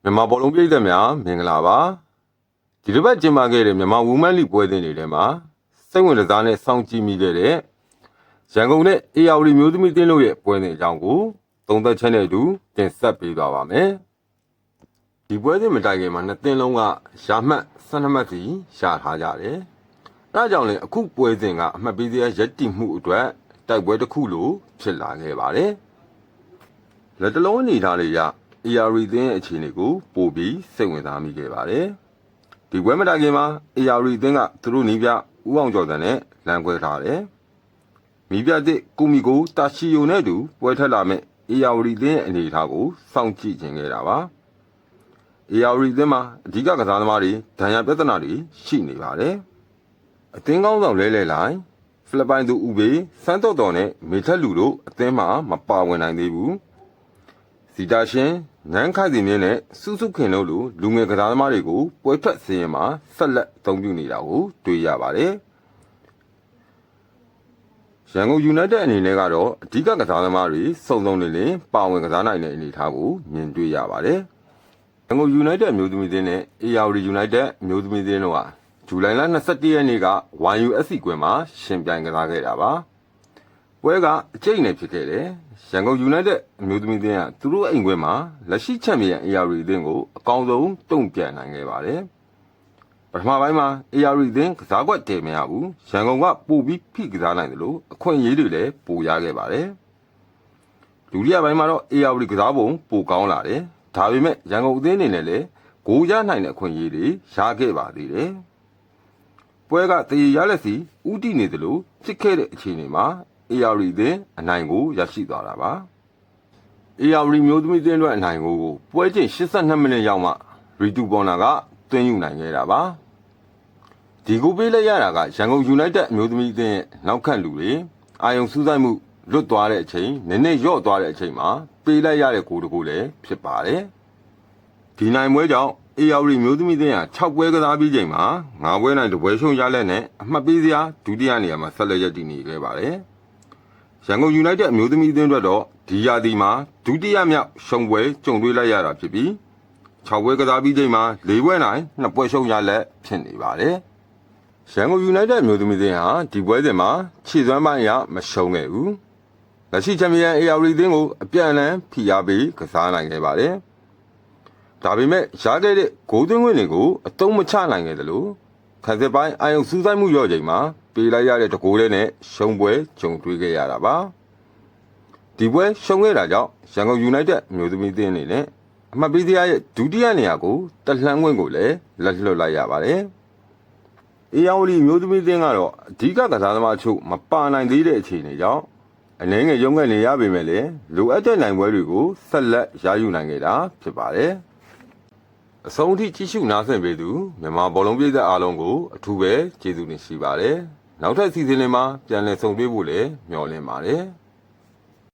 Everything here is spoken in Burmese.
မြန်မာဘောလုံးပြည်သက်များမင်္ဂလာပါဒီတစ်ပတ်ကျင်းပခဲ့တဲ့မြန်မာ Women League ပွဲစဉ်တွေထဲမှာစိတ်ဝင်စားနဲ့စောင့်ကြည့်မိခဲ့တဲ့ရန်ကုန်နဲ့အေယာဝတီမျိုးသမီးတင်းတို့ရဲ့ပွဲစဉ်အကြောင်းကိုသုံးသပ်ချက်နဲ့အတူတင်ဆက်ပေးသွားပါမယ်ဒီပွဲစဉ်မတိုင်ခင်မှာနှစ်သင်းလုံးကရာမှတ်12မှတ်စီရထားကြတယ်အဲဒါကြောင့်လည်းအခုပွဲစဉ်ကအမှတ်ပေးစရာရည်တည်မှုအတွက်တိုက်ပွဲတစ်ခုလိုဖြစ်လာခဲ့ပါတယ်လက်တလုံးအနေထားလေးရAR သင်းရဲ့အခြေအနေကိုပို့ပြီးစိတ်ဝင်စားမိခဲ့ပါတယ်။ဒီပွဲမတိုင်ခင်မှာ AR သင်းကသူတို့နီးပြဦးအောင်ကျော်တန်နဲ့လမ်းခွဲထားတယ်။မိပြတဲ့ကိုမီကိုတာရှီယိုနဲ့တူပွဲထက်လာမဲ့ AR သင်းရဲ့အနေအထားကိုစောင့်ကြည့်ခြင်းခဲ့တာပါ။ AR သင်းမှာအဓိကကစားသမားတွေဒဏ်ရာပြဿနာတွေရှိနေပါတယ်။အသင်းကောင်းဆောင်လဲလိုက်ဖိလစ်ပိုင်သူဦးဘေးစန်းတော်တော်နဲ့မေထက်လူတို့အသင်းမှာမပါဝင်နိုင်သေးဘူး။စီတာရှင်နန်းခိုင်စီမြင့်နဲ့စုစုခင်တို့လိုလူငယ်ကစားသမားတွေကိုပွဲထွက်စင်းရင်မှာဆက်လက်အသုံးပြုနေတာကိုတွေ့ရပါတယ်။ရန်ကုန် United အနေနဲ့ကတော့အဓိကကစားသမားတွေစုံစုံလင်လင်ပါဝင်ကစားနိုင်တဲ့အနေအထားကိုမြင်တွေ့ရပါတယ်။ရန်ကုန် United မျိုးသမီးသင်းနဲ့ AR United မျိုးသမီးသင်းတို့ဟာဇူလိုင်လ22ရက်နေ့က YUSC ကွင်းမှာရှင်ပြိုင်ကစားခဲ့တာပါ။ပွဲကအကျိတ်နဲ့ဖြစ်ခဲ့တယ်။ရန်ကုန် United အမျိုးသမီးသင်းကသူတို့အိမ်ခွဲမှာလက်ရှိချန်ပီယံ AR သင်းကိုအကောင်းဆုံးတုံ့ပြန်နိုင်ခဲ့ပါတယ်။ပထမပိုင်းမှာ AR သင်းကစားကွက်တည်မရဘူး။ရန်ကုန်ကပိုပြီးဖိကစားနိုင်တယ်လို့အခွင့်အရေးတွေလည်းပိုရခဲ့ပါတယ်။ဒုတိယပိုင်းမှာတော့ AR ကစားပုံပိုကောင်းလာတယ်။ဒါပေမဲ့ရန်ကုန်အသင်းအနေနဲ့လည်းဂိုးရနိုင်တဲ့အခွင့်အရေးတွေရခဲ့ပါသေးတယ်။ပွဲကတရေရလက်စီဥတီနေတယ်လို့ဖြစ်ခဲ့တဲ့အခြေအနေမှာAR သင်းအနိုင်ကိုရရှိသွားတာပါ။ AR မျိုးသမီးသင်းတို့အနိုင်ကိုပွဲချိန်82မိနစ်ရောက်မှရီတူပေါ်နာကသွင်းယူနိုင်ခဲ့တာပါ။ဒီကိုပေးလိုက်ရတာကရန်ကုန် United မျိုးသမီးသင်းရဲ့နောက်ခံလူတွေအာယုံစူးစိုက်မှုလွတ်သွားတဲ့အချိန်နည်းနည်းလျော့သွားတဲ့အချိန်မှာပေးလိုက်ရတဲ့ဂိုးတစ်ခုလည်းဖြစ်ပါတယ်။ဒီနိုင်ပွဲကြောင့်AR မျိုးသမီးသင်းဟာ6ပွဲကစားပြီးချိန်မှာ9ပွဲနိုင်တပွဲရှုံးရလက်နဲ့အမှတ်ပေးစရာဒုတိယနေရာမှာဆက်လက်ရပ်တည်နေခဲ့ပါတယ်။ရန်ကုန် United အမျိုးသမီးအသင်းအတွက်တော့ဒီရာသီမှာဒုတိယမြောက်ရှုံးပွဲကြုံတွေ့လိုက်ရတာဖြစ်ပြီး6ပွဲကစားပြီးချိန်မှာ4ပွဲနိုင်2ပွဲရှုံးရလက်ဖြစ်နေပါတယ်။ရန်ကုန် United အမျိုးသမီးအသင်းဟာဒီပွဲစဉ်မှာခြေစွမ်းပိုင်းအရမရှုံးခဲ့ဘူး။လက်ရှိချန်ပီယံ AR အသင်းကိုအပြန်အလှန်ဖိအားပေးကစားနိုင်ခဲ့ပါတယ်။ဒါပေမဲ့ရခဲ့တဲ့ဂိုးသွင်းခွင့်တွေကိုအသုံးမချနိုင်ခဲ့တယ်လို့ခန်းစစ်ပိုင်းအာယုံစူးစိုက်မှုရော့ချိန်မှာပေးလိုက်ရတဲ့တကိုးလေးနဲ့ရှုံးပွဲကြုံတွေ့ခဲ့ရတာပါဒီပွဲရှုံးခဲ့တာကြောင့်ရန်ကုန် United မျိုးသမီးသင်းအနေနဲ့အမှတ်ပေးစရာရဲ့ဒုတိယနေရာကိုတလှမ်းခွင့်ကိုလည်းလက်လွတ်လိုက်ရပါတယ်အေယောင်လီမျိုးသမီးသင်းကတော့အဓိကကစားသမားအချို့မပါနိုင်သေးတဲ့အခြေအနေကြောင့်အနေငယ်ရုံးကနေရပေမဲ့လည်းလိုအပ်တဲ့နိုင်ပွဲတွေကိုဆက်လက်ရယူနိုင်ခဲ့တာဖြစ်ပါတယ်အဆုံးထိကြည့်ရှုနားဆင်ပေးသူမြန်မာဘောလုံးပြည်သက်အားလုံးကိုအထူးပဲကျေးဇူးတင်ရှိပါတယ်နောက်ထပ်စီစဉ်တွေမှာပြန်လည်ဆုံတွေ့ဖို့လည်းမျှော်လင့်ပါတယ်